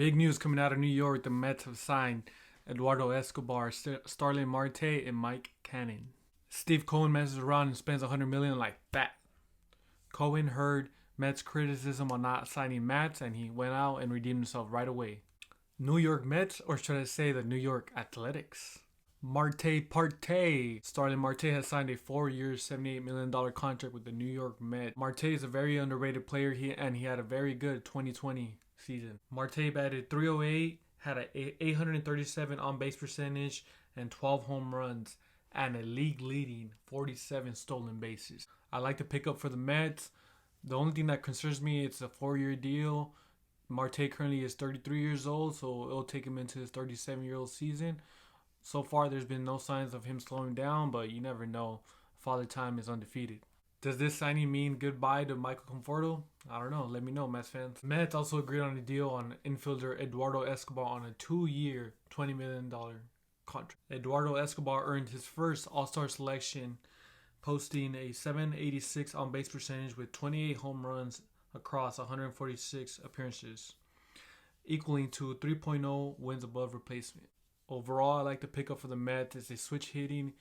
Big news coming out of New York. The Mets have signed Eduardo Escobar, Starling Marte, and Mike Cannon. Steve Cohen messes around and spends $100 million like that. Cohen heard Mets criticism on not signing Mats, and he went out and redeemed himself right away. New York Mets, or should I say the New York Athletics? Marte Parte. Starling Marte has signed a 4-year, $78 million contract with the New York Mets. Marte is a very underrated player, and he had a very good 2020 season. Marte batted .308, had an 837 on-base percentage, and 12 home runs, and a league-leading 47 stolen bases. I like to pick up for the Mets. The only thing that concerns me, it's a 4-year deal. Marte currently is 33 years old, so it'll take him into his 37-year-old season. So far, there's been no signs of him slowing down, but you never know. Father Time is undefeated. Does this signing mean goodbye to Michael Conforto? I don't know. Let me know, Mets fans. Mets also agreed on a deal on infielder Eduardo Escobar on a 2-year, $20 million contract. Eduardo Escobar earned his first All-Star selection, posting a 786 on-base percentage with 28 home runs across 146 appearances, equaling to 3.0 wins above replacement. Overall, I like to pick up for the Mets as a switch hitting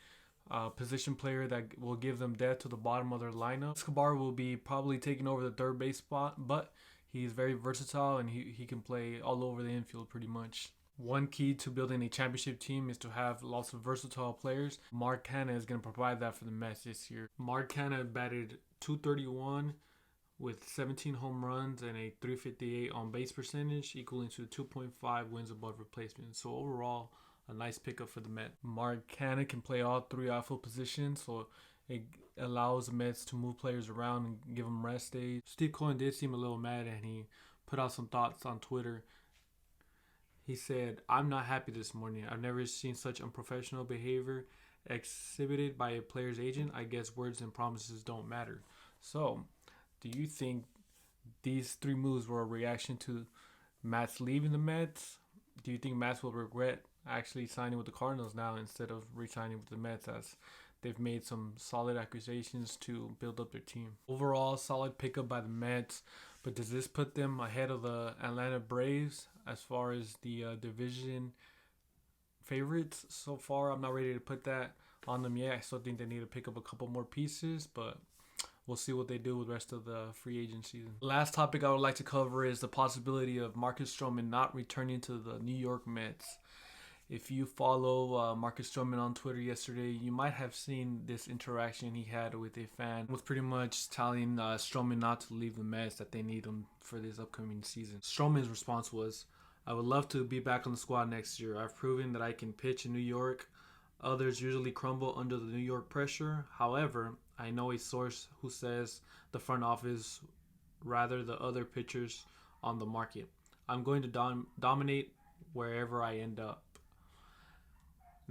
position player that will give them depth to the bottom of their lineup. Escobar will be probably taking over the third base spot, but he's very versatile and he can play all over the infield pretty much. One key to building a championship team is to have lots of versatile players. Mark Canha is going to provide that for the Mets this year. Mark Canha batted .231 with 17 home runs and a .358 on base percentage, equaling to 2.5 wins above replacement. So overall, a nice pickup for the Mets. Mark Canha can play all three outfield positions, so it allows the Mets to move players around and give them rest days. Steve Cohen did seem a little mad, and he put out some thoughts on Twitter. He said, "I'm not happy this morning. I've never seen such unprofessional behavior exhibited by a player's agent. I guess words and promises don't matter." So, do you think these three moves were a reaction to Mats leaving the Mets? Do you think Mats will regret actually signing with the Cardinals now instead of re-signing with the Mets, as they've made some solid acquisitions to build up their team? Overall, solid pickup by the Mets, but does this put them ahead of the Atlanta Braves as far as the division favorites so far? I'm not ready to put that on them yet. I still think they need to pick up a couple more pieces, but we'll see what they do with the rest of the free agent season. Last topic I would like to cover is the possibility of Marcus Stroman not returning to the New York Mets. If you follow Marcus Stroman on Twitter yesterday, you might have seen this interaction he had with a fan. It was pretty much telling Stroman not to leave the Mets, that they need him for this upcoming season. Stroman's response was, "I would love to be back on the squad next year. I've proven that I can pitch in New York. Others usually crumble under the New York pressure. However, I know a source who says the front office, rather the other pitchers on the market. I'm going to dominate wherever I end up."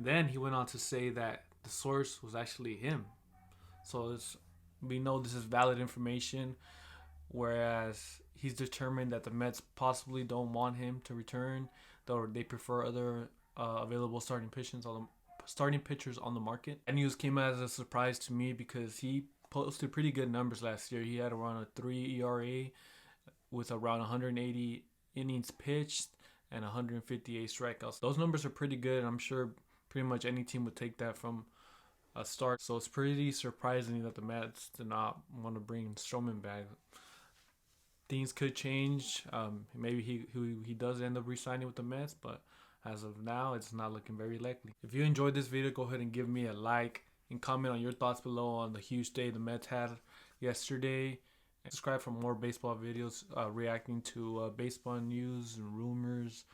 Then he went on to say that the source was actually him. So we know this is valid information, whereas he's determined that the Mets possibly don't want him to return, though they prefer other available starting pitchers on the market. That news came as a surprise to me because he posted pretty good numbers last year. He had around a 3 ERA with around 180 innings pitched and 158 strikeouts. Those numbers are pretty good. I'm sure pretty much any team would take that from a start. So it's pretty surprising that the Mets did not want to bring Stroman back. Things could change. Maybe he does end up re-signing with the Mets, but as of now, it's not looking very likely. If you enjoyed this video, go ahead and give me a like and comment on your thoughts below on the huge day the Mets had yesterday. And subscribe for more baseball videos reacting to baseball news and rumors